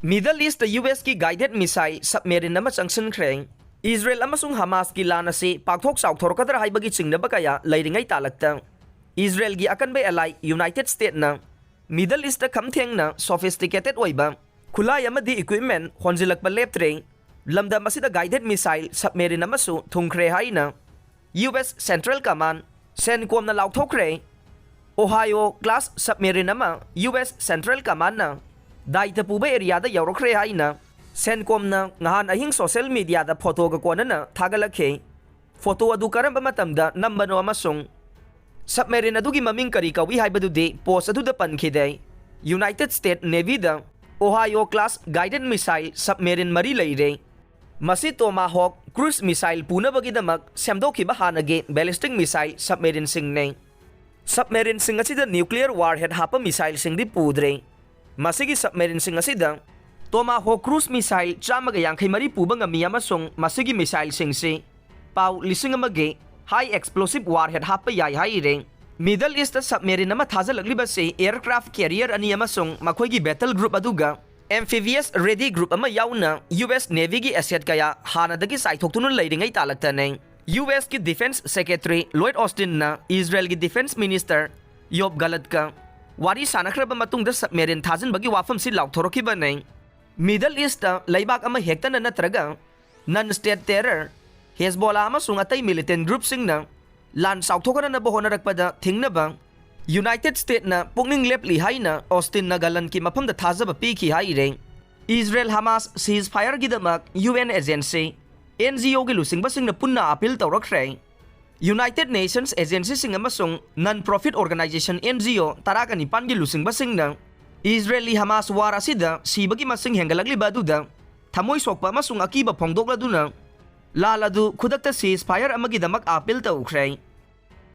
Middle East US की guided missile submarine nama Changsinkhre Israel amasung Hamas ki lan asi pakthok saukthorkadra haibagi chingnaba kaya leiringai talakta Israel gi akanbe ally United States na Middle East khamtheng na sophisticated oiba khulai amadi equipment honjilakpa leptre lamda masida guided missile submarine amasu Toukhre haina US Central Command CENTCOM na lauthokre Ohio class submarine ama US Central Command na daita puba area da yaurokre haina CENTCOM na ngahan ahing social media da photo ga kona na thagalakhe photo adu karamba matamda nambano amasung submarine adugi maming kari kawi haibadu de post adu da pankhide United States Navy da Ohio class guided missile submarine mari leire masi Tomahawk cruise missile punabagi damak semdokhiba hanage ballistic missile submarine singne submarine sing asida nuclear warhead hapa missile sing di pudre masigi submarine sing asida Tomahawk cruise missile chamaga yangkhai mari puba ngami amasung masigi missile sing se pau lising amage high explosive warhead hapa yai hai re Middle East submarine ama thajalakliba se aircraft carrier ani amasung makhoigi battle group aduga amphibious ready group ama yauna US Navy gi asset kaya hanadagi saithoktunun leiringai talaktane US की defence secretary Lloyd Austin ना Israel की defence minister योब गलत का वारी सानखरब मतुंग the submarine थाजन बगी वाफम सि लाउथोरखि बनै middle east लैबाक अमा हेक्तन नत्रगा नन स्टेट टेरर हेजबोला अमा सुंगतै मिलिटेंट ग्रुप सिंगना लान साउथोकन न बहोनरकपदा थिंगनबा यूनाइटेड स्टेट ना पुंगनिंग लेपली हाइना ऑस्टिन न गलन की मफम द थाजब पीखि हाइ रे इजराइल हमास सीजफायर गिदमक यूएन एजेंसी NGO की Luchingbasingna punna appeal tawrakre United Nations Agency sing amasung non-profit organization NGO taraga nipan gi Luchingbasingna Israeli Hamas war asida sibagi masing hengalagli baduda thamoi sokpa amasung akiba phongdokladuna laladu khudakta ceasefire amagi damak appeal tawkre